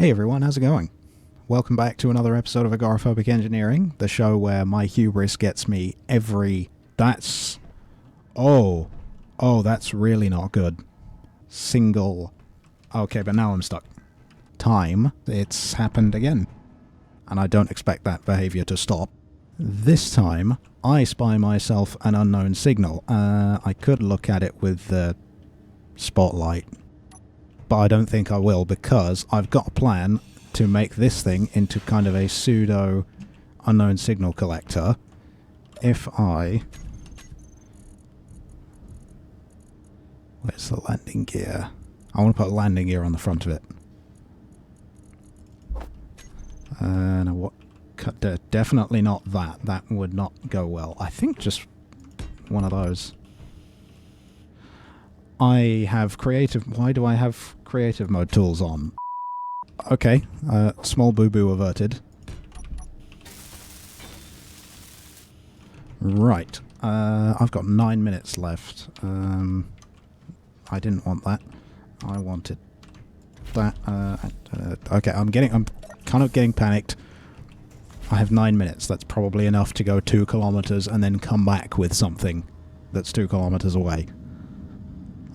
Hey everyone, how's it going? Welcome back to another episode of Agoraphobic Engineering, the show where my hubris gets me every... That's... Oh, that's really not good. Single... Okay, but now I'm stuck. Time, it's happened again. And I don't expect that behavior to stop. This time, I spy myself an unknown signal. I could look at it with the spotlight, but I don't think I will because I've got a plan to make this thing into kind of a pseudo unknown signal collector. If I... Where's the landing gear? I want to put a landing gear on the front of it. Now what? Definitely not that. That would not go well. I think just one of those. I have creative... Why do I have creative mode tools on? Okay, small boo-boo averted. Right, I've got 9 minutes left. I didn't want that. I wanted that. Okay, I'm kind of getting panicked. I have 9 minutes. That's probably enough to go 2 kilometers and then come back with something that's 2 kilometers away.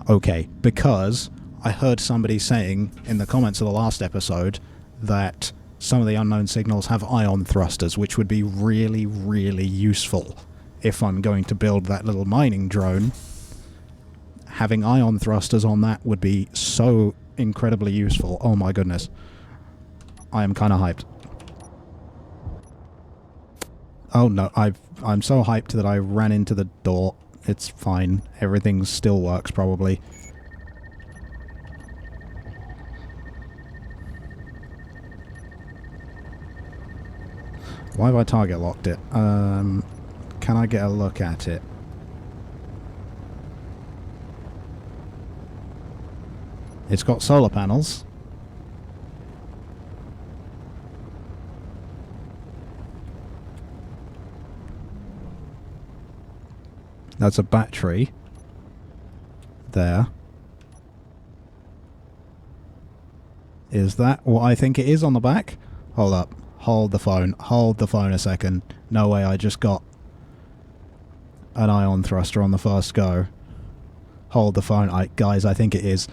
Okay, because I heard somebody saying in the comments of the last episode that some of the unknown signals have ion thrusters, which would be really, really useful if I'm going to build that little mining drone. Having ion thrusters on that would be so incredibly useful. Oh my goodness. I am kind of hyped. Oh no, I'm so hyped that I ran into the door. It's fine. Everything still works, probably. Why have I target locked it? Can I get a look at it? It's got solar panels. That's a battery. There. Is that what I think it is on the back? Hold up. Hold the phone. Hold the phone a second. No way, I just got an ion thruster on the first go. Hold the phone. Guys, I think it is.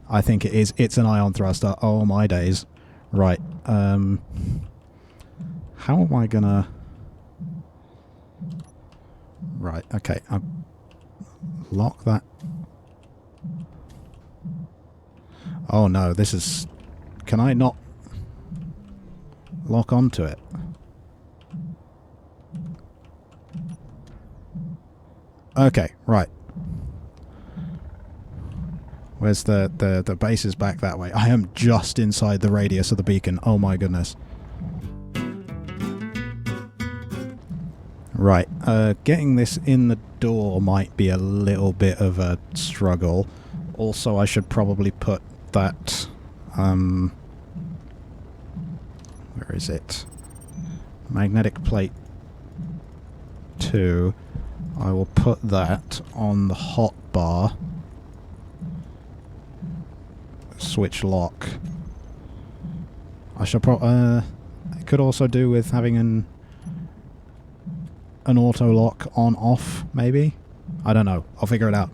I think it is. It's an ion thruster. Oh my days. Right. How am I gonna... Right, okay. Lock that. Oh no, this is... Can I not lock onto it? Okay, right. Where's the base is back that way. I am just inside the radius of the beacon. Oh my goodness. Right, getting this in the door might be a little bit of a struggle. Also, I should probably put that, where is it? Magnetic plate 2. I will put that on the hot bar. Switch lock. I should I could also do with having an auto lock on off, maybe? I don't know. I'll figure it out.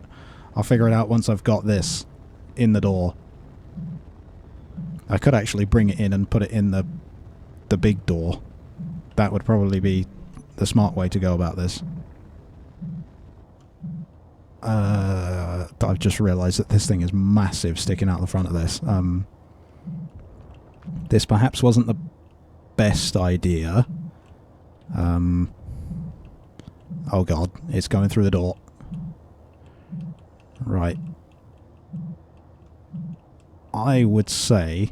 I'll figure it out once I've got this in the door. I could actually bring it in and put it in the big door. That would probably be the smart way to go about this. I've just realised that this thing is massive sticking out the front of this. This perhaps wasn't the best idea. Oh god, it's going through the door. Right. I would say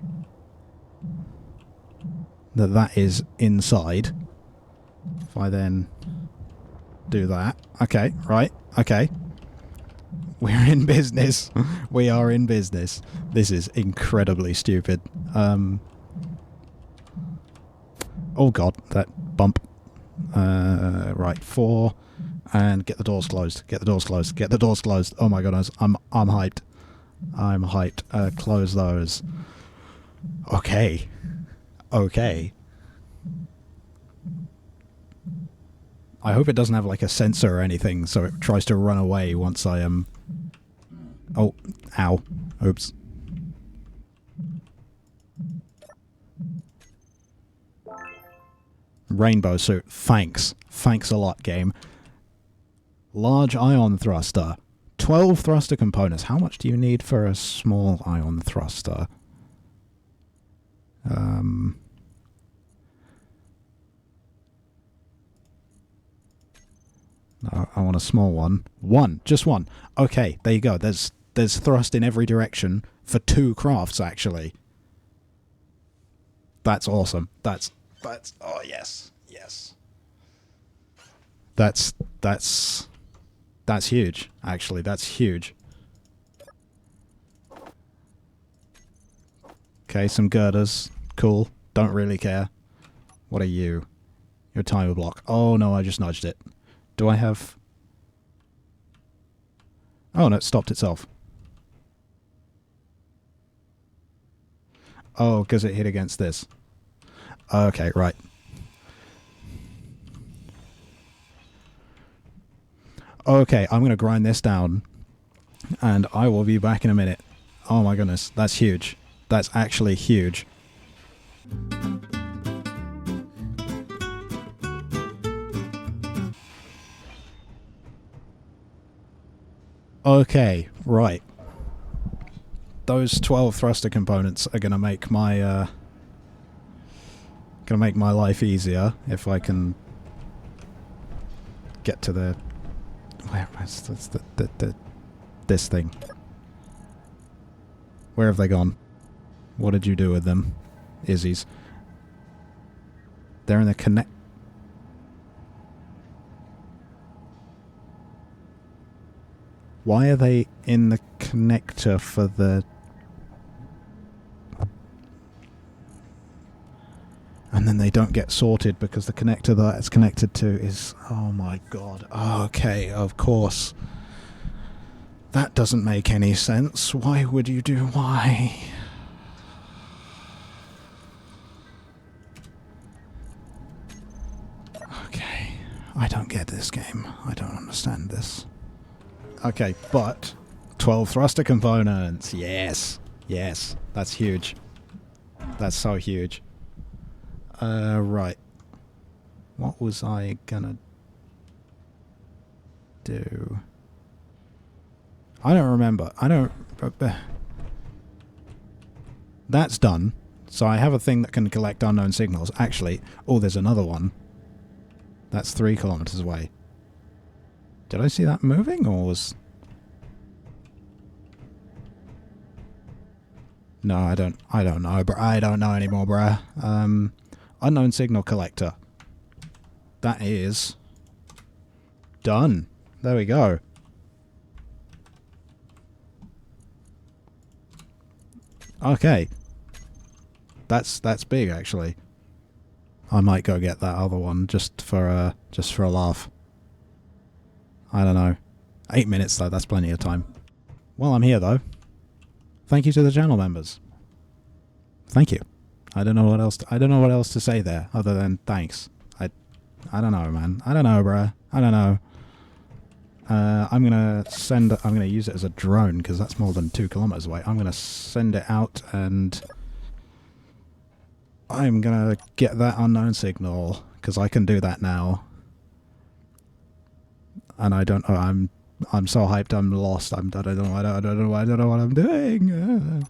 that that is inside. If I then do that. Okay, right, okay. We're in business. We are in business. This is incredibly stupid. Oh god, that bump. Right, 4. And get the doors closed. Get the doors closed. Get the doors closed. Oh my goodness, I'm hyped. I'm hyped. Close those. Okay. Okay. I hope it doesn't have like a sensor or anything, so it tries to run away once I am... Oh, ow. Oops. Rainbow suit. Thanks. Thanks a lot, game. Large ion thruster. 12 thruster components. How much do you need for a small ion thruster? No, I want a small one. One. Just one. Okay, there you go. There's thrust in every direction for 2 crafts, actually. That's awesome. That's oh yes. Yes. That's huge, actually. That's huge. Okay, some girders. Cool. Don't really care. What are you? You're a timer block. Oh no, I just nudged it. Do I have... Oh no, it stopped itself. Oh, because it hit against this. Okay, right. Okay, I'm going to grind this down, and I will be back in a minute. Oh my goodness, that's huge. That's actually huge. Okay, right. Those 12 thruster components are going to make my life easier if I can get to the... Where's this thing? Where have they gone? What did you do with them? Izzy's. They're in the connect... Why are they in the connector for the... And then they don't get sorted because the connector that it's connected to is... Oh my god. Okay, of course. That doesn't make any sense. Why would you do... Why? Okay. I don't get this game. I don't understand this. Okay, but... 12 thruster components. Yes. Yes. That's huge. That's so huge. Right. What was I gonna do? I don't remember. I don't... That's done. So I have a thing that can collect unknown signals. Actually, oh, there's another one. That's 3 kilometers away. Did I see that moving, or was... No, I don't know, bro. I don't know anymore, bruh. Unknown signal collector. That is... done. There we go. Okay. That's big, actually. I might go get that other one just for a laugh. I don't know. 8 minutes though, that's plenty of time. While I'm here though, thank you to the channel members. Thank you. I don't know what else to say there other than thanks. I don't know, man. I don't know, bruh. I don't know. I'm gonna use it as a drone because that's more than 2 kilometers away. I'm gonna send it out and I'm gonna get that unknown signal because I can do that now. And I don't know. I'm so hyped. I'm lost. I don't know what I'm doing.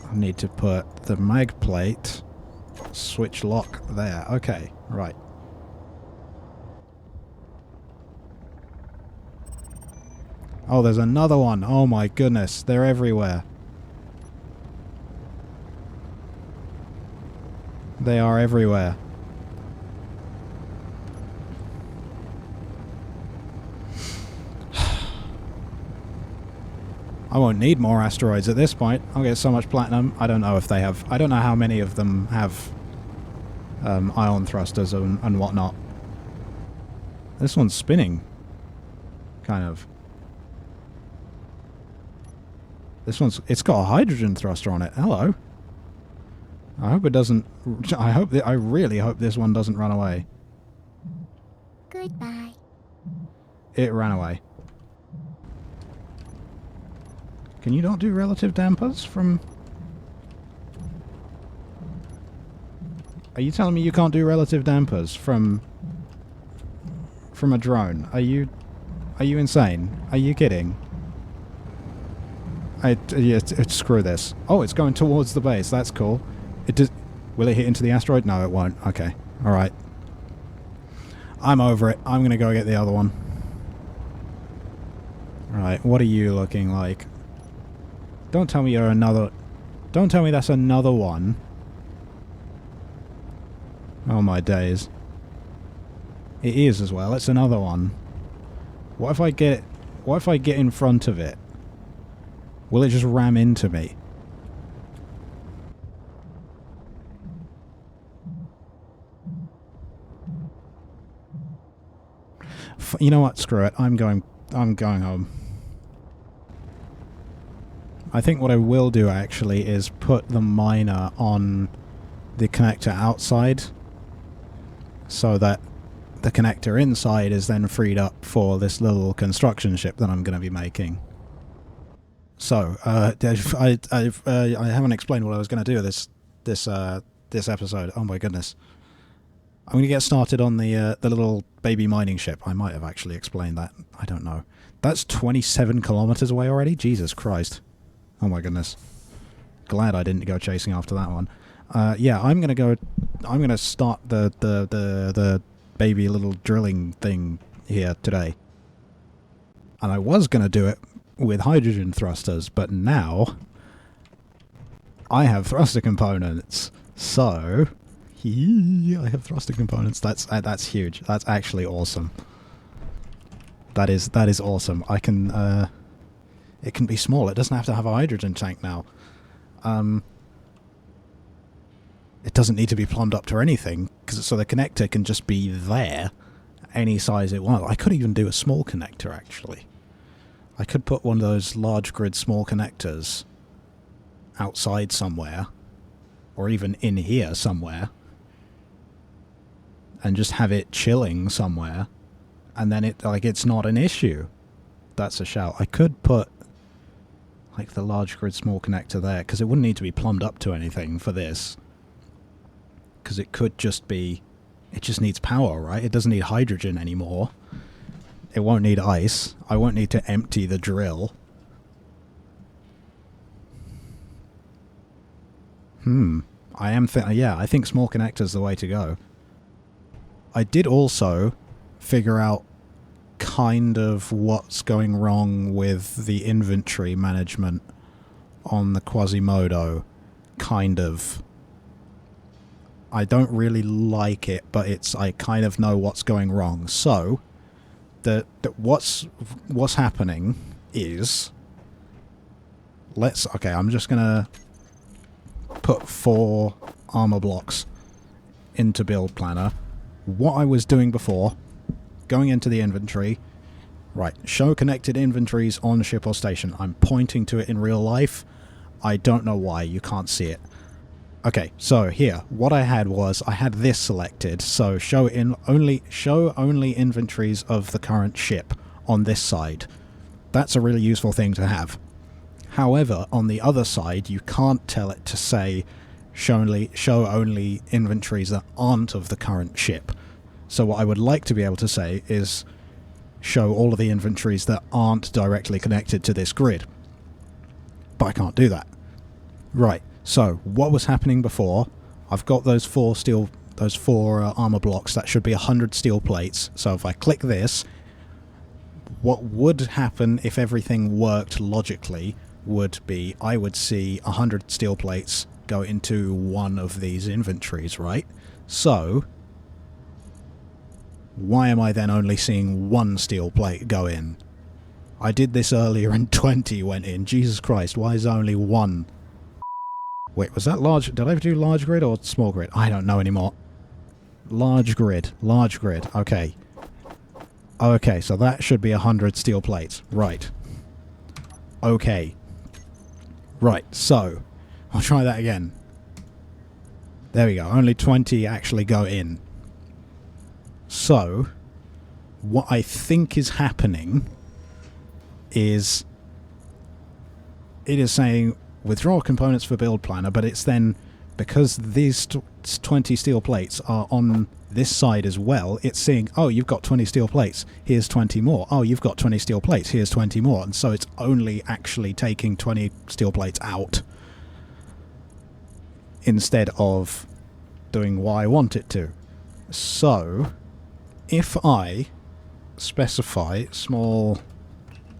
I need to put the mag plate switch lock there. Okay, right. Oh, there's another one. Oh my goodness, they're everywhere. They are everywhere. I won't need more asteroids at this point. I'll get so much platinum. I don't know if they have... I don't know how many of them have ion thrusters and whatnot. This one's spinning. Kind of. This one's... It's got a hydrogen thruster on it. Hello. I hope it doesn't... I really hope this one doesn't run away. Goodbye. It ran away. Can you not do relative dampers from... Are you telling me you can't do relative dampers from a drone? Are you insane? Are you kidding? Screw this. Oh, it's going towards the base. That's cool. It does. Will it hit into the asteroid? No, it won't. Okay. All right. I'm over it. I'm gonna go get the other one. Right. What are you looking like? Don't tell me you're another... Don't tell me that's another one. Oh my days. It is as well. It's another one. What if I get in front of it? Will it just ram into me? You know what? Screw it. I'm going home. I think what I will do actually is put the miner on the connector outside so that the connector inside is then freed up for this little construction ship that I'm going to be making. So, I haven't explained what I was going to do this episode. Oh my goodness. I'm going to get started on the little baby mining ship. I might have actually explained that. I don't know. That's 27 kilometers away already? Jesus Christ. Oh my goodness. Glad I didn't go chasing after that one. Yeah, I'm going to start the baby little drilling thing here today. And I was going to do it with hydrogen thrusters, but now I have thruster components. So... I have thruster components. That's huge. That's actually awesome. That is awesome. I can it can be small. It doesn't have to have a hydrogen tank now. It doesn't need to be plumbed up to anything, so the connector can just be there, any size it wants. I could even do a small connector actually. I could put one of those large grid small connectors outside somewhere, or even in here somewhere, and just have it chilling somewhere, and then it's not an issue. That's a shout. I could put like the large grid small connector there, because it wouldn't need to be plumbed up to anything for this, because it could just be, it just needs power, right? It doesn't need hydrogen anymore. It won't need ice. I won't need to empty the drill. I think small connector's the way to go. I did also figure out kind of what's going wrong with the inventory management on the Quasimodo. Kind of. I don't really like it, but I kind of know what's going wrong. So, what's happening is... I'm just gonna put 4 armor blocks into build planner. What I was doing before, going into the inventory, right, show connected inventories on ship or station. I'm pointing to it in real life. I don't know why, you can't see it. Okay, so here, what I had was, I had this selected, so show only inventories of the current ship on this side. That's a really useful thing to have. However, on the other side, you can't tell it to say, show only inventories that aren't of the current ship. So what I would like to be able to say is, show all of the inventories that aren't directly connected to this grid. But I can't do that. Right. So, what was happening before, I've got those 4 armor blocks, that should be 100 steel plates. So if I click this, what would happen if everything worked logically would be, I would see 100 steel plates go into one of these inventories, right? So, why am I then only seeing 1 steel plate go in? I did this earlier and 20 went in. Jesus Christ, why is only 1? Wait, was that large? Did I do large grid or small grid? I don't know anymore. Large grid. Okay. Okay, so that should be 100 steel plates. Right. Okay. Right, so, I'll try that again. There we go. Only 20 actually go in. So, what I think is happening is it is saying withdraw components for build planner, but it's then, because these 20 steel plates are on this side as well, it's seeing, oh, you've got 20 steel plates, here's 20 more. Oh, you've got 20 steel plates, here's 20 more. And so it's only actually taking 20 steel plates out instead of doing what I want it to. So, if I specify small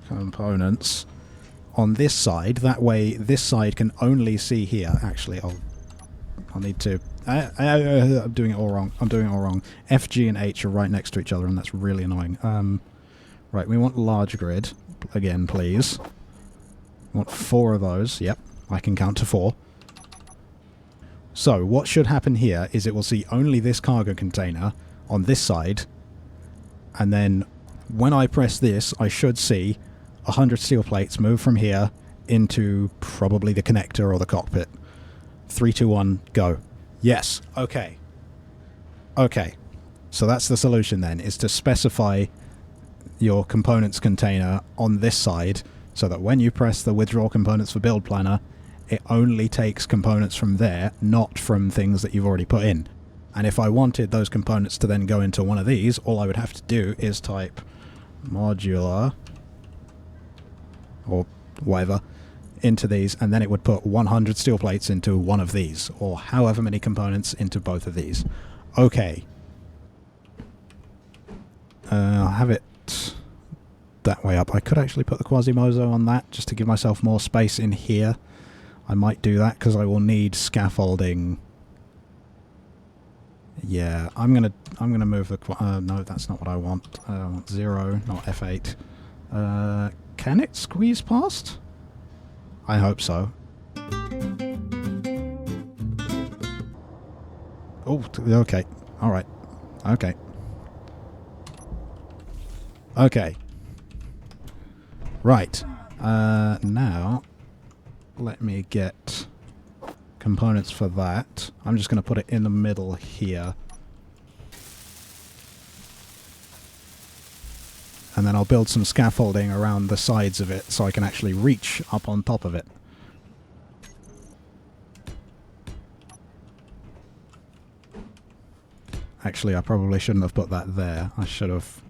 components on this side, that way this side can only see here. Actually, I'll need to... I'm doing it all wrong. I'm doing it all wrong. F, G, and H are right next to each other, and that's really annoying. Right, we want large grid. Again, please. We want 4 of those. Yep, I can count to 4. So, what should happen here is it will see only this cargo container on this side, and then when I press this, I should see 100 steel plates move from here into probably the connector or the cockpit. 3, 2, 1, go. Yes. Okay. Okay. So that's the solution then, is to specify your components container on this side so that when you press the withdraw components for build planner, it only takes components from there, not from things that you've already put in. And if I wanted those components to then go into one of these, all I would have to do is type modular or whatever into these, and then it would put 100 steel plates into one of these, or however many components into both of these. Okay. I'll have it that way up. I could actually put the Quasimodo on that just to give myself more space in here. I might do that because I will need scaffolding. Yeah, I'm gonna move the no, that's not what I want. I want 0, not F8. Can it squeeze past? I hope so. Oh, okay. All right. Okay. Okay. Right. Now, let me get components for that. I'm just going to put it in the middle here. And then I'll build some scaffolding around the sides of it so I can actually reach up on top of it. Actually, I probably shouldn't have put that there. I should have...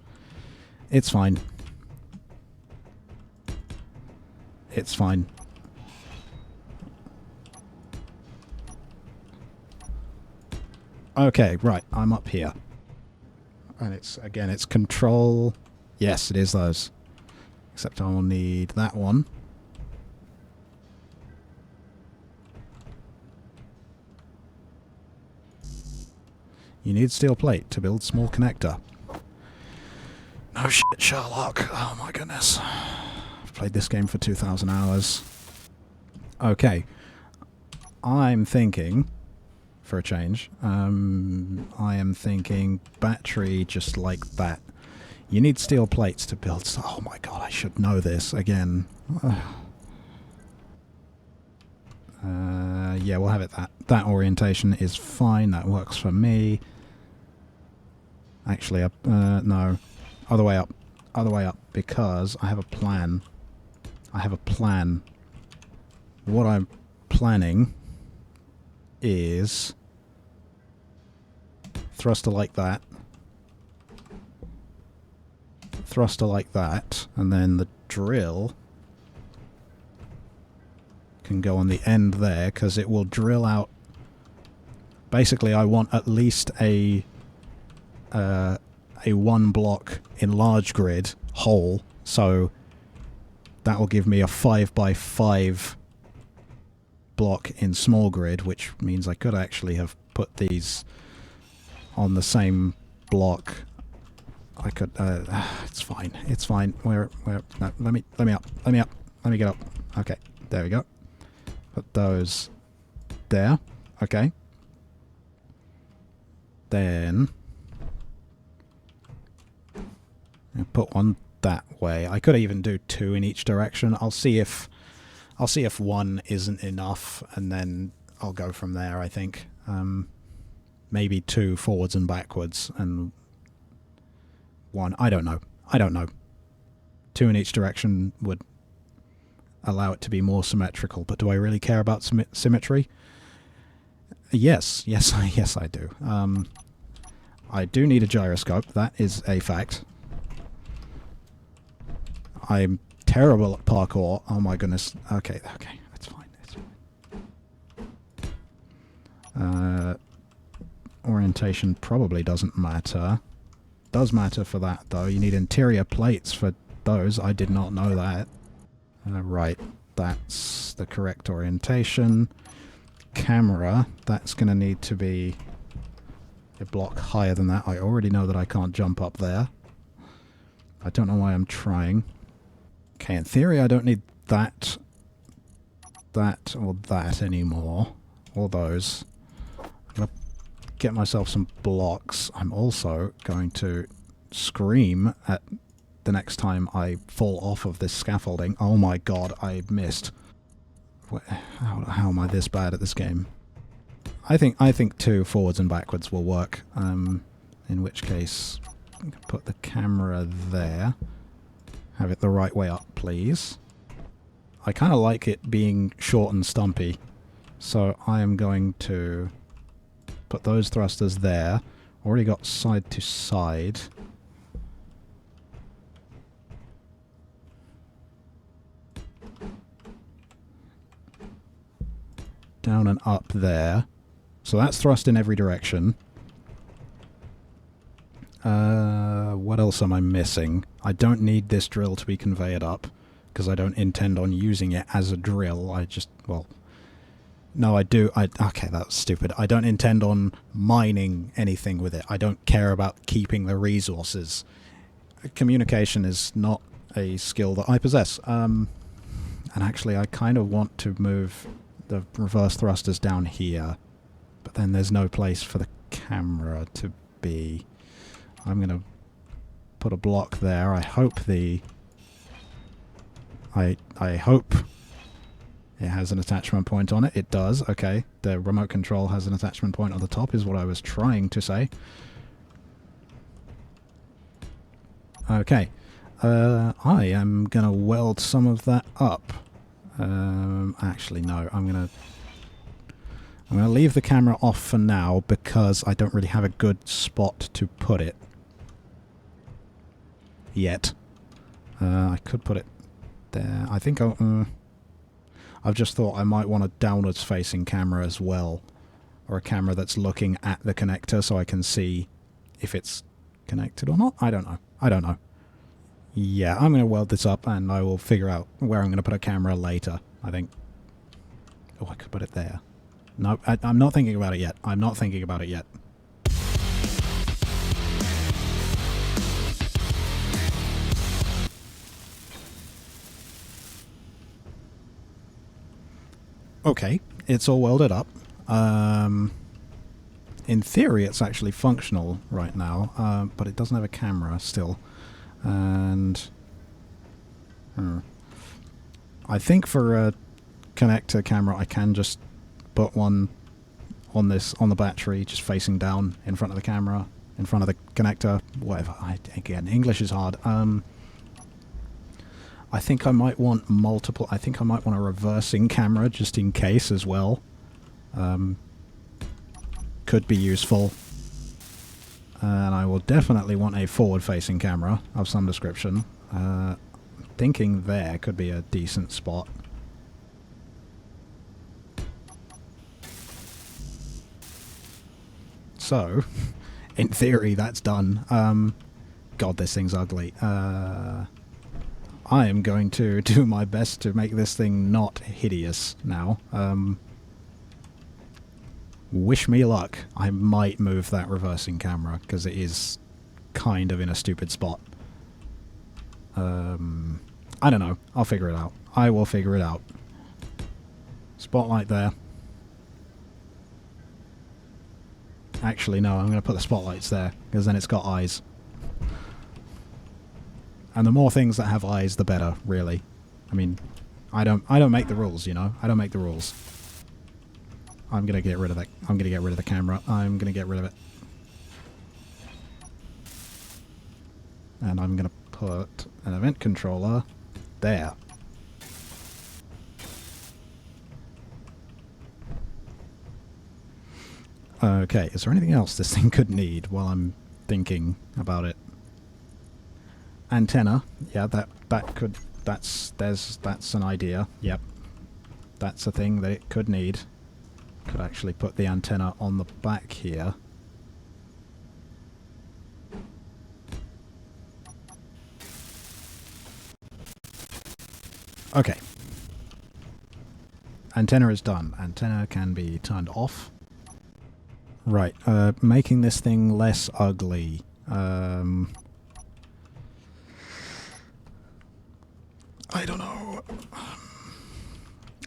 It's fine. It's fine. Okay, right, I'm up here. And it's, again, it's control... Yes, it is those. Except I will need that one. You need steel plate to build small connector. No shit, Sherlock. Oh my goodness. I've played this game for 2,000 hours. Okay. I'm thinking, for a change, I am thinking battery just like that. You need steel plates to build... Oh my god, I should know this again. Yeah, we'll have it that. That orientation is fine. That works for me. Actually, no. Other way up. Other way up, because I have a plan. I have a plan. What I'm planning is thruster like that. Thruster like that, and then the drill can go on the end there because it will drill out. Basically, I want at least a 1 block in large grid hole, so that will give me a 5x5 block in small grid, which means I could actually have put these on the same block. I could, it's fine, it's fine. No, let me up, let me get up. Okay, there we go. Put those there, okay. Then, put one that way. I could even do 2 in each direction. I'll see if 1 isn't enough, and then I'll go from there, I think. Maybe 2 forwards and backwards, and 1. I don't know. I don't know. 2 in each direction would allow it to be more symmetrical, but do I really care about symmetry? Yes, yes I do. I do need a gyroscope, that is a fact. I'm terrible at parkour, oh my goodness. Okay, that's fine, that's fine. Orientation probably doesn't matter. Does matter for that though, you need interior plates for those, I did not know that. Right, that's the correct orientation. Camera, that's going to need to be a block higher than that. I already know that I can't jump up there. I don't know why I'm trying. Okay, in theory I don't need that, or that anymore. Or those. I'm going to get myself some blocks. I'm also going to scream at the next time I fall off of this scaffolding. Oh my god, I missed. How am I this bad at this game? I think 2 forwards and backwards will work. In which case, I can put the camera there. Have it the right way up, please. I kind of like it being short and stumpy, so I am going to put those thrusters there. Already got side to side. Down and up there. So that's thrust in every direction. What else am I missing? I don't need this drill to be conveyed up, because I don't intend on using it as a drill. I just, well... No, I do. Okay, that was stupid. I don't intend on mining anything with it. I don't care about keeping the resources. Communication is not a skill that I possess. And actually, I kind of want to move the reverse thrusters down here, but then there's no place for the camera to be. I'm going to put a block there. I hope I hope it has an attachment point on it. It does. Okay, the remote control has an attachment point on the top, is what I was trying to say. Okay, I am going to weld some of that up. Actually, no. I'm gonna leave the camera off for now because I don't really have a good spot to put it yet. I could put it there. I think I've just thought I might want a downwards facing camera as well, or a camera that's looking at the connector so I can see if it's connected or not. I don't know. Yeah, I'm going to weld this up and I will figure out where I'm going to put a camera later, I think. Oh, I could put it there. No, I'm not thinking about it yet. I'm not thinking about it yet. Okay, it's all welded up. In theory, it's actually functional right now, but it doesn't have a camera still. And I think for a connector camera I can just put one on the battery, just facing down in front of the camera, in front of the connector, whatever. Again, English is hard. I think I might want multiple. I think I might want a reversing camera just in case as well. Could be useful. And I will definitely want a forward-facing camera of some description. Thinking there could be a decent spot. So, in theory, that's done. God, this thing's ugly. I am going to do my best to make this thing not hideous now. Wish me luck. I might move that reversing camera because it is kind of in a stupid spot. I don't know. I'll figure it out. I will figure it out. Spotlight there. Actually, no, I'm going to put the spotlights there because then it's got eyes. And the more things that have eyes, the better, really. I mean, I don't make the rules, you know. I don't make the rules. I'm gonna get rid of that. I'm gonna get rid of the camera. I'm gonna get rid of it. And I'm gonna put an event controller there. Okay, is there anything else this thing could need while I'm thinking about it? Antenna. Yeah, that's an idea. Yep. That's a thing that it could need. Could actually put the antenna on the back here. Okay. Antenna is done. Antenna can be turned off. Right, making this thing less ugly. I don't know.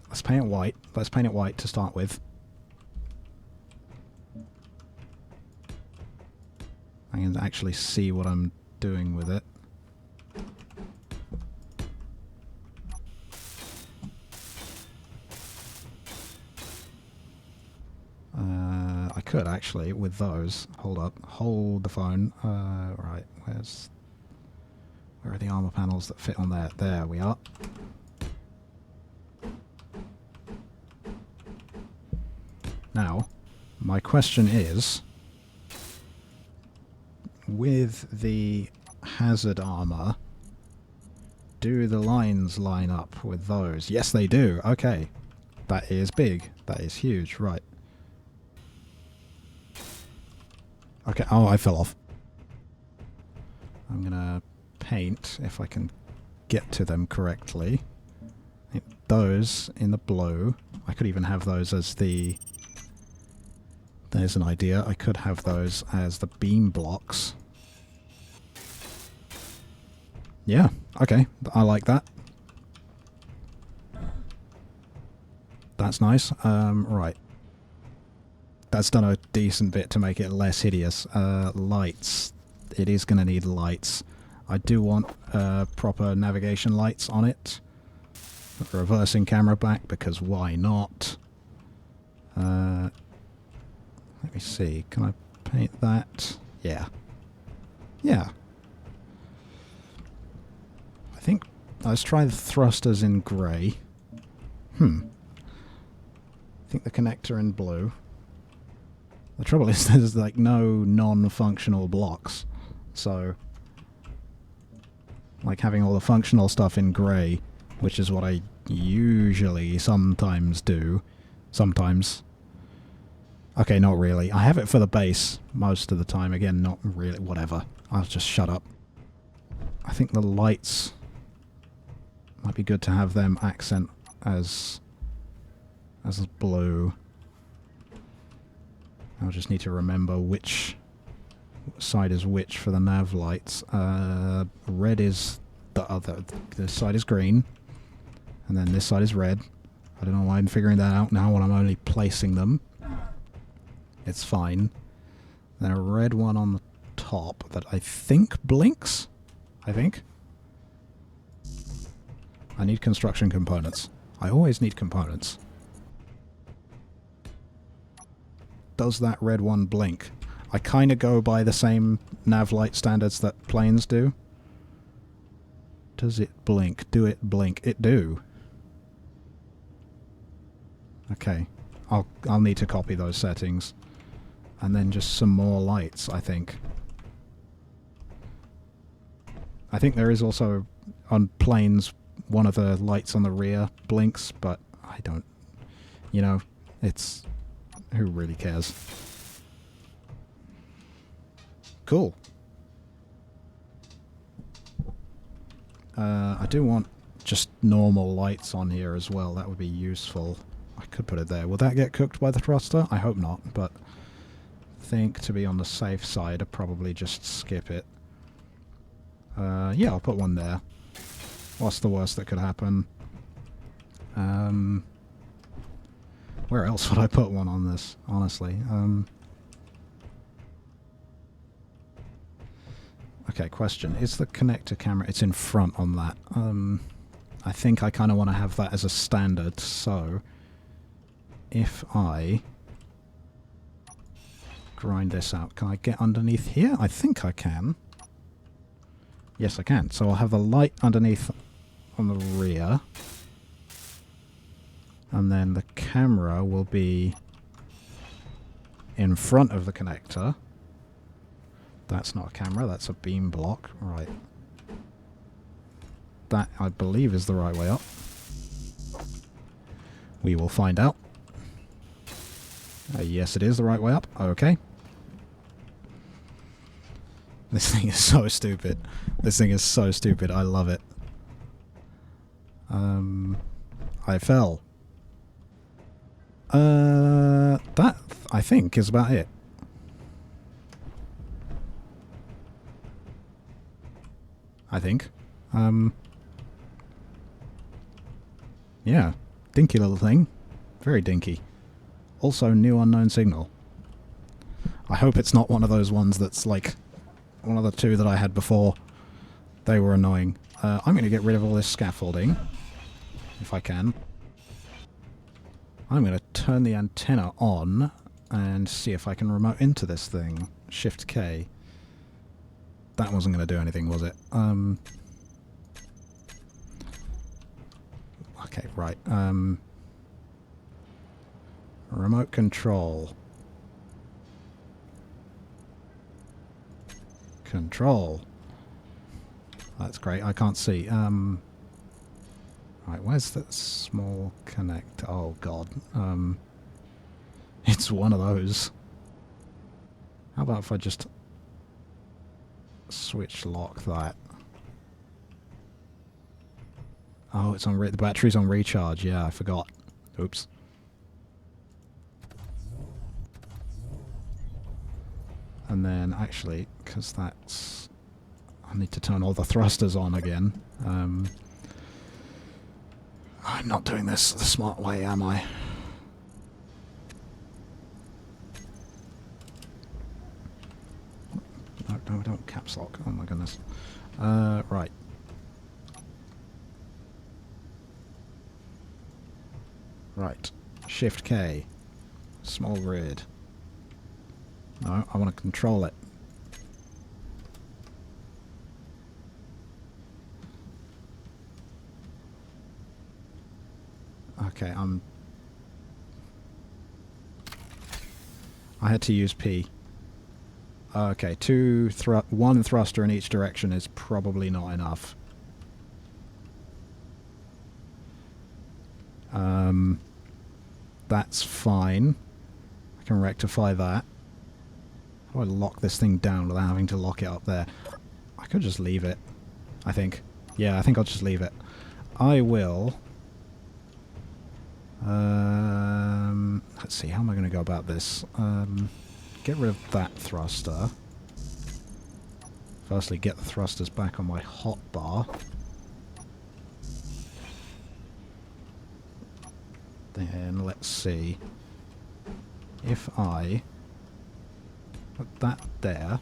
Let's paint it white. Let's paint it white to start with. I can actually see what I'm doing with it. I could actually with those. Hold up. Hold the phone. Right. Where are the armor panels that fit on there? There we are. Now, my question is, with the hazard armor, do the lines line up with those? Yes, they do. Okay. That is big. That is huge. Right. Okay. Oh, I fell off. I'm gonna paint, if I can get to them correctly. Those in the blue. I could even have those as the... There's an idea. I could have those as the beam blocks. Yeah, okay. I like that. That's nice. Right. That's done a decent bit to make it less hideous. Lights. It is going to need lights. I do want proper navigation lights on it. Reversing camera back, because why not? Let me see. Can I paint that? Yeah. Yeah. I think... Let's try the thrusters in grey. I think the connector in blue. The trouble is there's like no non-functional blocks. So... like having all the functional stuff in grey, which is what I usually sometimes do. Sometimes. Okay, not really. I have it for the base most of the time. Again, not really. Whatever. I'll just shut up. I think the lights might be good to have them accent as blue. I'll just need to remember which side is which for the nav lights. Red is the other. This side is green, and then this side is red. I don't know why I'm figuring that out now when I'm only placing them. It's fine. Then a red one on the top that I think blinks. I think. I need construction components. I always need components. Does that red one blink? I kind of go by the same nav light standards that planes do. Does it blink? Do it blink? It do. Okay. I'll need to copy those settings. And then just some more lights, I think. I think there is also, on planes, one of the lights on the rear blinks, but I don't... You know, it's... Who really cares? Cool. I do want just normal lights on here as well. That would be useful. I could put it there. Will that get cooked by the thruster? I hope not, but I think to be on the safe side, I'd probably just skip it. Yeah, I'll put one there. What's the worst that could happen? Where else would I put one on this, honestly? Okay, question. Is the connector camera... It's in front on that. I think I kind of want to have that as a standard, so... If I grind this out. Can I get underneath here? I think I can. Yes, I can. So I'll have the light underneath on the rear. And then the camera will be in front of the connector. That's not a camera, that's a beam block. Right. That, I believe, is the right way up. We will find out. Yes, it is the right way up. Okay. This thing is so stupid. This thing is so stupid. I love it. I fell. That, I think, is about it. I think. Yeah. Dinky little thing. Very dinky. Also, new unknown signal. I hope it's not one of those ones that's like one of the two that I had before. They were annoying. I'm going to get rid of all this scaffolding, if I can. I'm going to turn the antenna on and see if I can remote into this thing. Shift K. That wasn't going to do anything, was it? Okay, right. Remote control. Control. That's great. I can't see. Right, where's that small connector? Oh god. It's one of those. How about if I just switch lock that? Oh, it's on the battery's on recharge. Yeah, I forgot. Oops. And then, actually, because that's... I need to turn all the thrusters on again. I'm not doing this the smart way, am I? No, don't caps lock. Oh my goodness. Right. Right. Shift K. Small grid. No, I want to control it. Okay, I had to use P. Okay, one thruster in each direction is probably not enough. That's fine. I can rectify that. How do I lock this thing down without having to lock it up there? I could just leave it, I think. Yeah, I think I'll just leave it. I will... let's see, how am I going to go about this? Get rid of that thruster. Firstly, get the thrusters back on my hotbar. Then, let's see. If I put that there,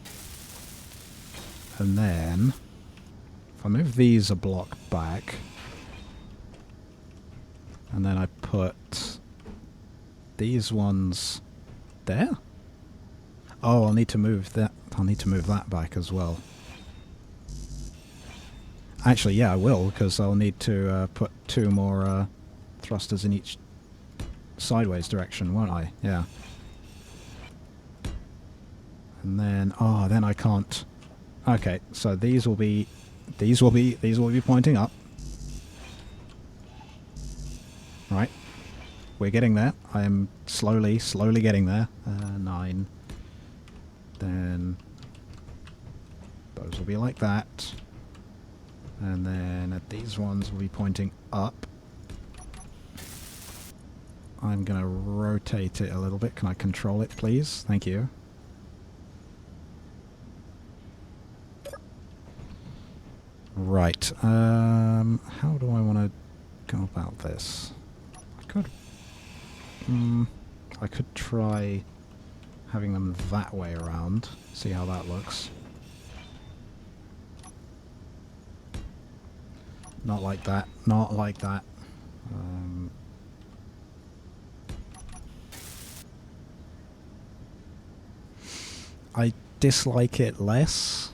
and then if I move these a block back, and then I put these ones there. Oh, I'll need to move that. I'll need to move that back as well. Actually, yeah, I will, because I'll need to put two more thrusters in each sideways direction, won't I? Yeah. And then, oh, then I can't. Okay, so these will be pointing up. Right, we're getting there. I am slowly getting there. 9. Then those will be like that. And then these ones will be pointing up. I'm going to rotate it a little bit. Can I control it, please? Thank you. Right. How do I want to go about this? I could try having them that way around. See how that looks. Not like that. Not like that. I dislike it less,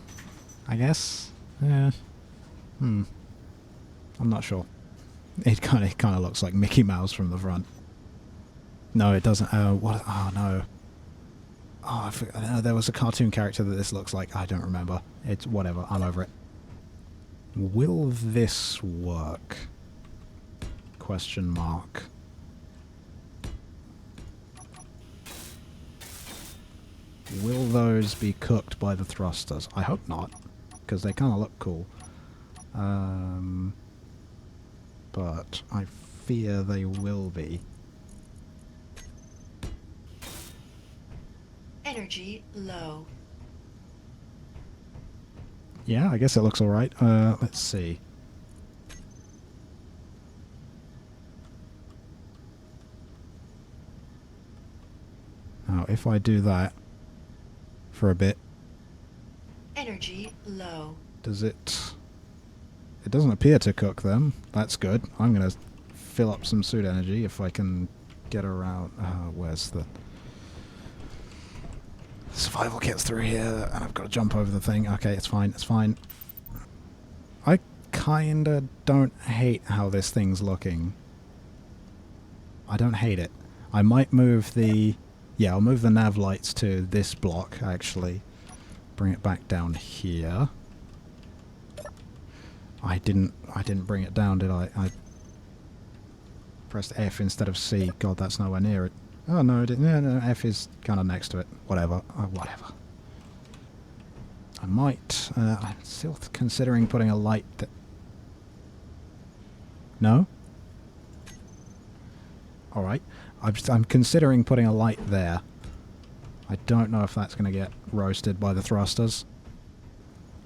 I guess. Yeah. I'm not sure. It kind of looks like Mickey Mouse from the front. No, it doesn't. Oh, what? Oh no. Oh, I forgot. There was a cartoon character that this looks like. I don't remember. It's whatever. I'm over it. Will this work? Question mark. Will those be cooked by the thrusters? I hope not, because they kind of look cool. But I fear they will be. Energy low. Yeah, I guess it looks alright. Let's see. Now, if I do that for a bit... Energy low. Does it... It doesn't appear to cook them. That's good. I'm going to fill up some suit energy if I can get around... where's the... Survival kit's through here, and I've got to jump over the thing. Okay, it's fine, it's fine. I kinda don't hate how this thing's looking. I don't hate it. I might move the... Yeah, I'll move the nav lights to this block, actually. Bring it back down here. I didn't bring it down, did I? I pressed F instead of C. God, that's nowhere near it. Oh, no, it didn't. No, F is kind of next to it. Whatever. Whatever. I might... I'm still considering putting a light... No? Alright. I'm considering putting a light there. I don't know if that's going to get roasted by the thrusters.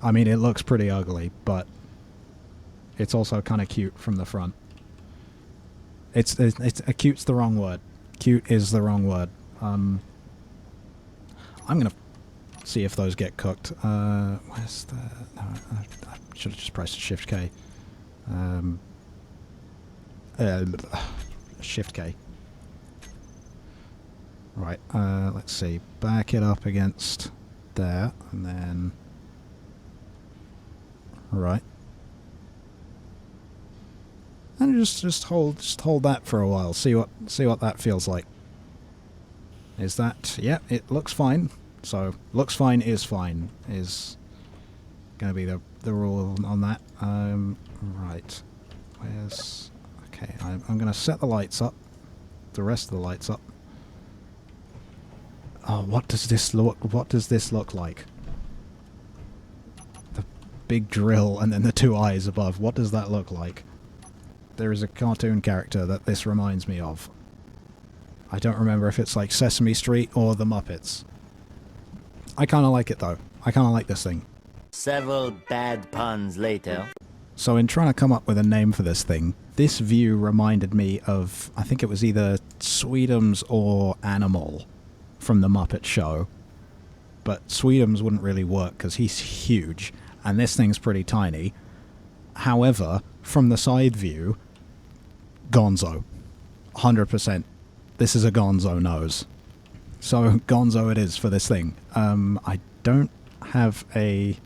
I mean, it looks pretty ugly, but... It's also kind of cute from the front. It's cute's the wrong word. Cute is the wrong word. I'm gonna see if those get cooked. Where's the... No, I should have just pressed Shift K. Shift K. Right, let's see. Back it up against there, and then... Right. And just hold that for a while. See what that feels like. Is that... Yeah, it looks fine. So, looks fine is fine. Is going to be the rule on that. Right. Where's... Okay, I'm going to set the lights up. The rest of the lights up. Oh, what does this look like? The big drill and then the two eyes above. What does that look like? There is a cartoon character that this reminds me of. I don't remember if it's like Sesame Street or the Muppets. I kind of like it though. I kind of like this thing. Several bad puns later. So in trying to come up with a name for this thing, this view reminded me of, I think it was either Sweetums or Animal from the Muppet Show. But Sweetums wouldn't really work because he's huge and this thing's pretty tiny. However, from the side view, Gonzo. 100%. This is a Gonzo nose. So Gonzo it is for this thing. I don't have a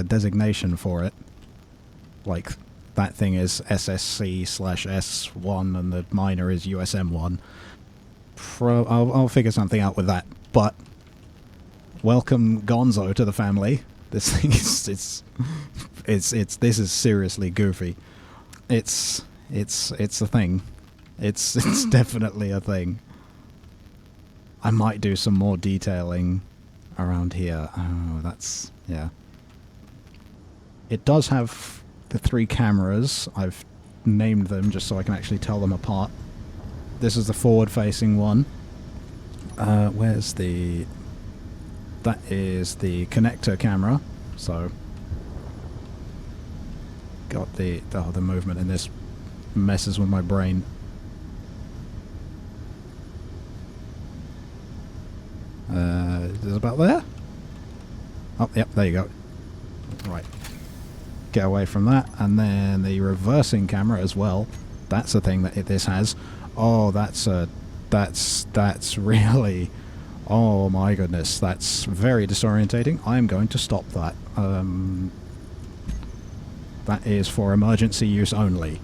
designation for it. Like that thing is SSC/S1 and the minor is USM1. I'll figure something out with that. But welcome Gonzo to the family. This thing is this is seriously goofy. It's a thing. It's definitely a thing. I might do some more detailing around here. Oh, that's... yeah. It does have the 3 cameras. I've named them just so I can actually tell them apart. This is the forward-facing one. Where's the... That is the connector camera. So... Got the movement in this messes with my brain. Is it about there? Oh, yep, there you go. Right. Get away from that. And then the reversing camera as well. That's a thing that this has. Oh, that's really Oh my goodness, that's very disorientating. I'm going to stop that. That is for emergency use only.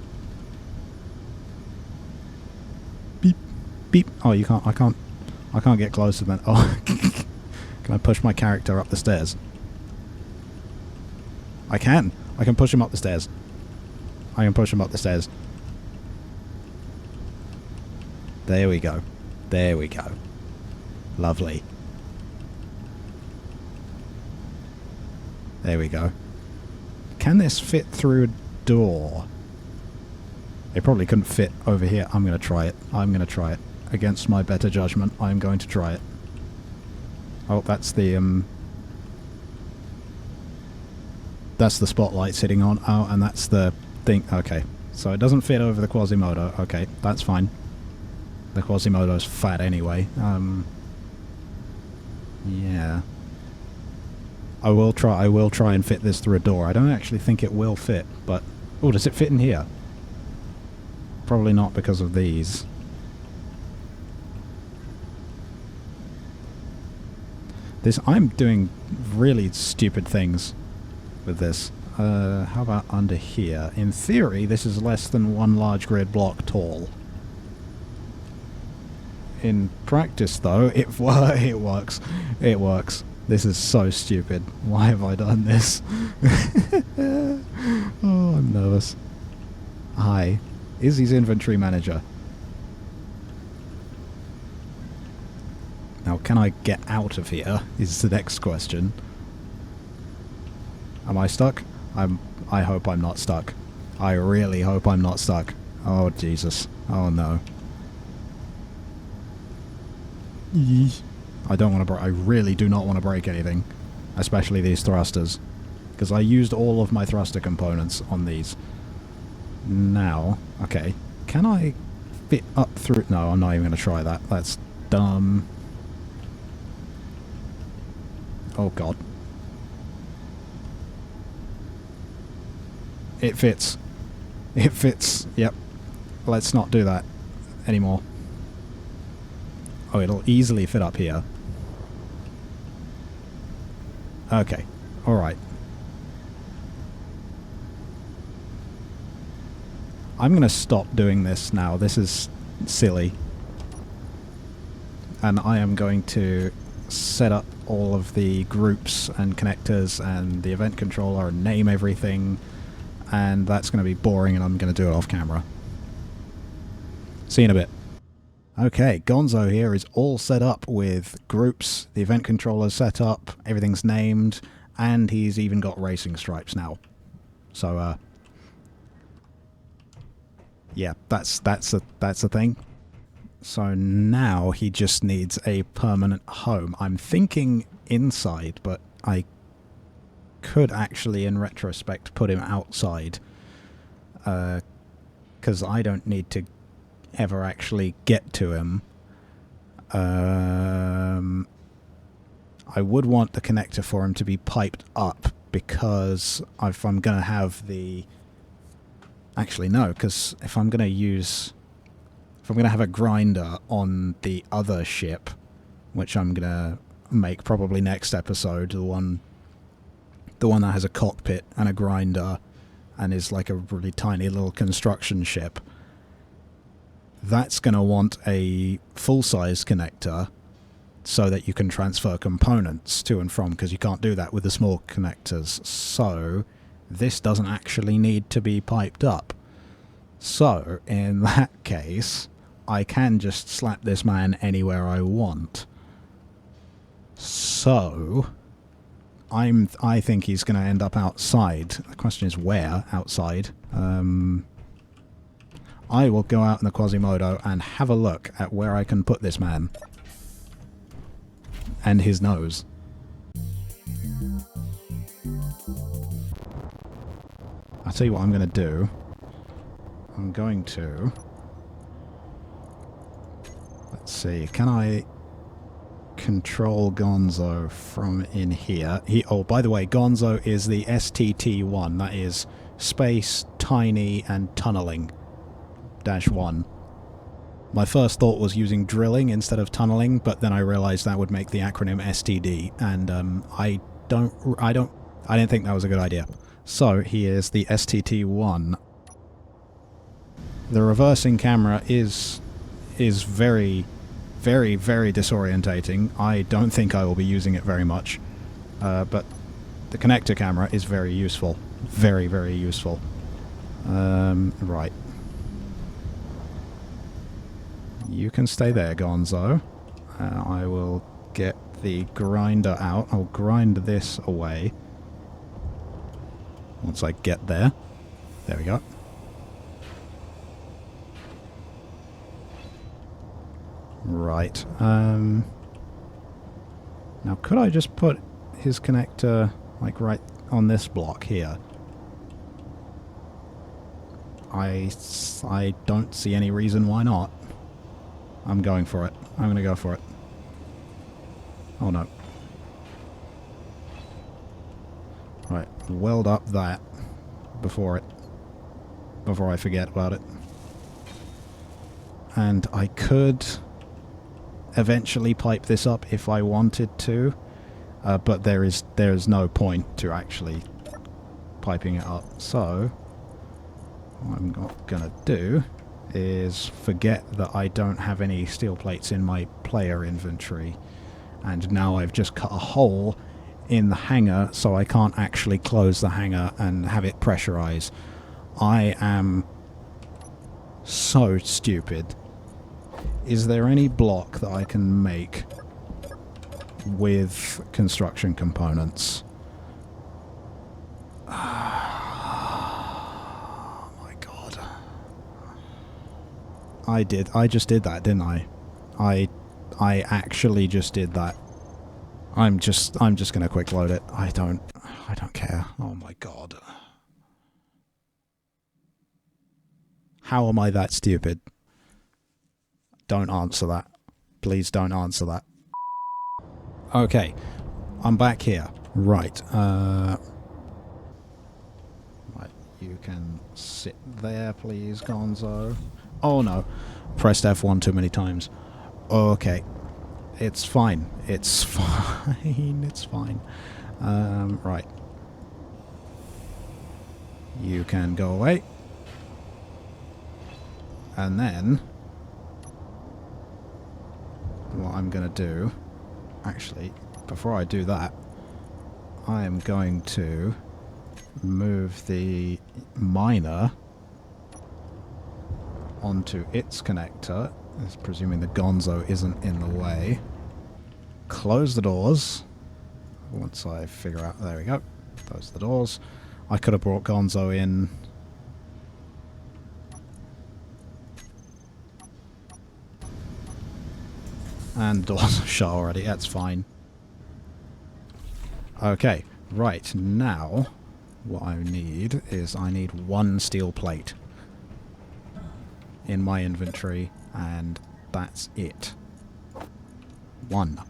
Beep, beep. Oh, you can't. I can't get closer than. Oh, can I push my character up the stairs? I can. I can push him up the stairs. I can push him up the stairs. There we go. There we go. Lovely. There we go. Can this fit through a door? It probably couldn't fit over here. I'm going to try it. I'm going to try it. Against my better judgment, I'm going to try it. Oh, that's the spotlight sitting on. Oh, and that's the thing. Okay. So it doesn't fit over the Quasimodo. Okay, that's fine. The Quasimodo's fat anyway. Yeah. I will try and fit this through a door. I don't actually think it will fit, but... Oh, does it fit in here? Probably not because of these. I'm doing really stupid things with this. How about under here? In theory, this is less than one large grid block tall. In practice, though, it works. It works. This is so stupid. Why have I done this? Oh, I'm nervous. Hi. Izzy's inventory manager. Now, can I get out of here? Is the next question. Am I stuck? I hope I'm not stuck. I really hope I'm not stuck. Oh, Jesus. Oh, no. I don't want to I really do not want to break anything. Especially these thrusters. Because I used all of my thruster components on these. Now, okay. Can I fit up through... No, I'm not even going to try that. That's dumb. Oh, God. It fits. It fits. Yep. Let's not do that anymore. Oh, it'll easily fit up here. Okay. Alright. I'm going to stop doing this now. This is silly. And I am going to set up all of the groups and connectors and the event controller and name everything. And that's going to be boring and I'm going to do it off camera. See you in a bit. Okay, Gonzo here is all set up with groups, the event controller set up, everything's named, and he's even got racing stripes now. So, yeah, that's a thing. So now he just needs a permanent home. I'm thinking inside, but I could actually, in retrospect, put him outside. Because I don't need to ever actually get to him. I would want the connector for him to be piped up, because if I'm going to have the... Actually, no, because if I'm going to use... If I'm going to have a grinder on the other ship, which I'm going to make probably next episode, the one that has a cockpit and a grinder and is like a really tiny little construction ship, that's going to want a full-size connector so that you can transfer components to and from, because you can't do that with the small connectors. So this doesn't actually need to be piped up. So in that case, I can just slap this man anywhere I want. So I think he's going to end up outside. The question is where outside. I will go out in the Quasimodo and have a look at where I can put this man. And his nose. I'll tell you what I'm going to do. I'm going to... Let's see, can I control Gonzo from in here? Oh, by the way, Gonzo is the STT-1. That is Space, Tiny, and Tunneling -1. My first thought was using drilling instead of tunneling, but then I realized that would make the acronym STD, and I didn't think that was a good idea. So here's the STT1. The reversing camera is very, very, very disorientating. I don't think I will be using it very much, but the connector camera is very useful. Very, very useful. Right. You can stay there, Gonzo. I will get the grinder out. I'll grind this away. Once I get there. There we go. Right. Now, could I just put his connector, like, right on this block here? I don't see any reason why not. I'm going for it. I'm going to go for it. Oh, no. Right. Weld up that before I forget about it. And I could eventually pipe this up if I wanted to, but there is no point to actually piping it up. So what I'm not gonna do is forget that I don't have any steel plates in my player inventory, and now I've just cut a hole in the hangar so I can't actually close the hangar and have it pressurize. I am so stupid. Is there any block that I can make with construction components? Oh my god. I just did that, didn't I? I actually just did that. I'm just gonna quick load it. I don't care. Oh my god. How am I that stupid? Don't answer that. Please don't answer that. Okay. I'm back here. Right. Right. You can sit there, please, Gonzo. Oh no. Pressed F1 too many times. Okay. It's fine. It's fine. It's fine. Right. You can go away. And then what I'm going to do, actually, before I do that, I am going to move the miner onto its connector, presuming the Gonzo isn't in the way. Close the doors. Once I figure out, there we go. Close the doors. I could have brought Gonzo in. And the doors are shut already, that's fine. Okay, right, now what I need is I need one steel plate in my inventory, and that's it. One.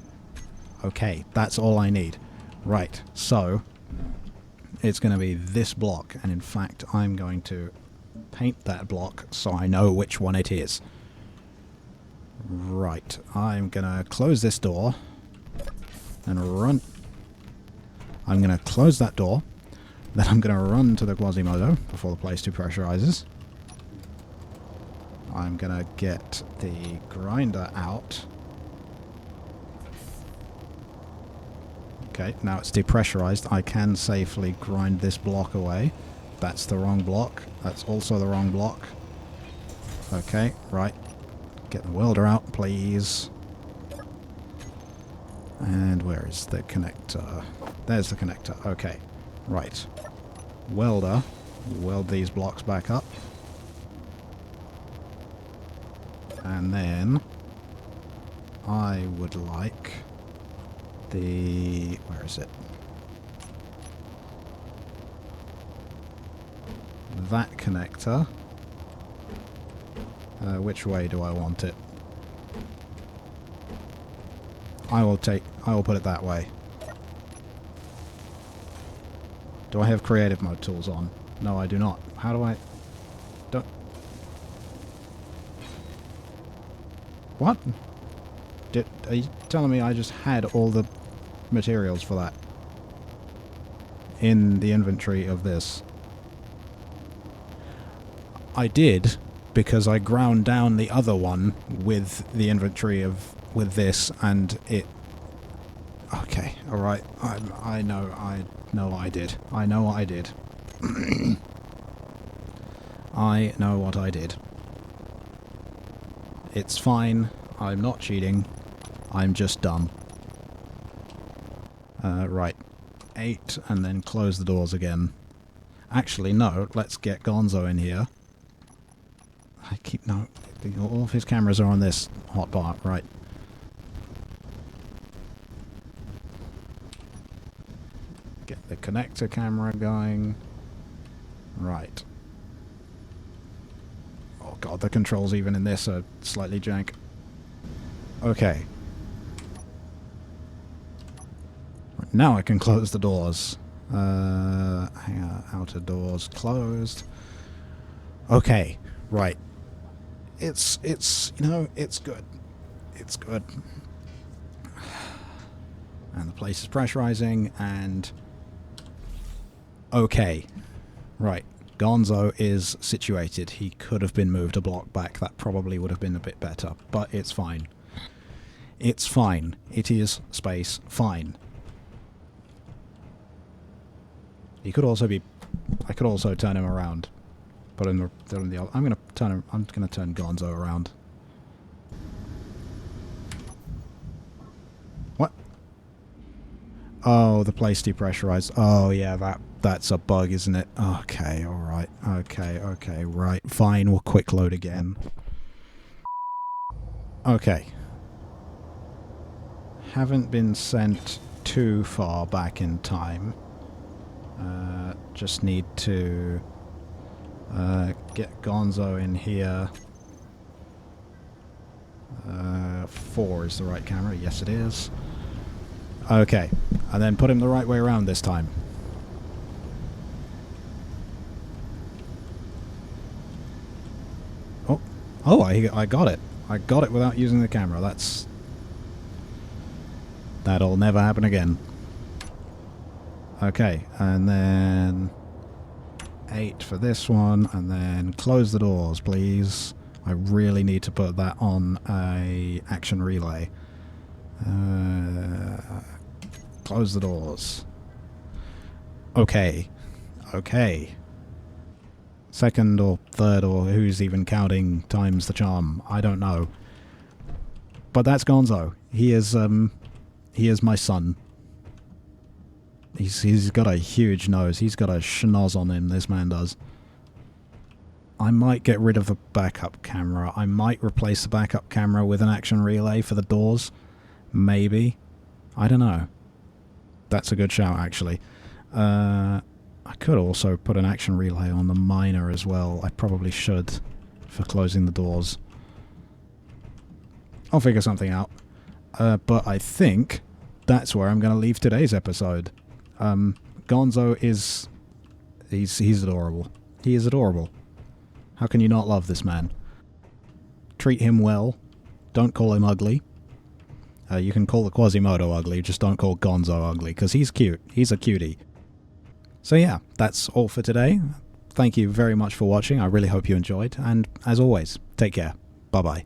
Okay, that's all I need. Right, so it's going to be this block, and in fact I'm going to paint that block so I know which one it is. Right, I'm gonna close this door and run. I'm gonna close that door, then I'm gonna run to the Quasimodo before the place depressurizes. I'm gonna get the grinder out. Okay, now it's depressurized. I can safely grind this block away. That's the wrong block. That's also the wrong block. Okay, right. Get the welder out, please. And where is the connector? There's the connector. Okay. Right. Welder. Weld these blocks back up. And then I would like the... where is it? That connector. Which way do I want it? I will put it that way. Do I have creative mode tools on? No, I do not. How do I... don't... What? Are you telling me I just had all the materials for that in the inventory of this? I did, because I ground down the other one with the inventory of with this, and it. Okay, all right. I know I did. I know what I did. I know what I did. It's fine. I'm not cheating. I'm just dumb. Right. 8, and then close the doors again. Actually, no. Let's get Gonzo in here. No. All of his cameras are on this hotbar. Right. Get the connector camera going. Right. Oh god, the controls even in this are slightly jank. Okay. Now I can close the doors. Outer doors closed. Okay, right. It's you know, it's good. It's good. And the place is pressurizing, and okay. Right. Gonzo is situated. He could have been moved a block back. That probably would have been a bit better, but it's fine. It's fine. It is space fine. He could also be. I could also turn him around. Put him the. I'm gonna turn him. I'm gonna turn Gonzo around. What? Oh, the place depressurized. Oh yeah, that's a bug, isn't it? Okay, all right. Okay, right. Fine. We'll quick load again. Okay. Haven't been sent too far back in time. Just need to get Gonzo in here. 4 is the right camera. Yes, it is. Okay, and then put him the right way around this time. Oh, I got it. I got it without using the camera. That'll never happen again. Okay, and then 8 for this one, and then close the doors, please. I really need to put that on a action relay. Close the doors. Okay. Okay. Second or third, or who's even counting times the charm? I don't know. But that's Gonzo. He is my son. He's got a huge nose. He's got a schnoz on him, this man does. I might get rid of the backup camera. I might replace the backup camera with an action relay for the doors. Maybe. I don't know. That's a good shout, actually. I could also put an action relay on the miner as well. I probably should for closing the doors. I'll figure something out. But I think that's where I'm going to leave today's episode. Gonzo is... He's adorable. He is adorable. How can you not love this man? Treat him well. Don't call him ugly. You can call the Quasimodo ugly, just don't call Gonzo ugly, because he's cute. He's a cutie. So yeah, that's all for today. Thank you very much for watching. I really hope you enjoyed. And as always, take care. Bye-bye.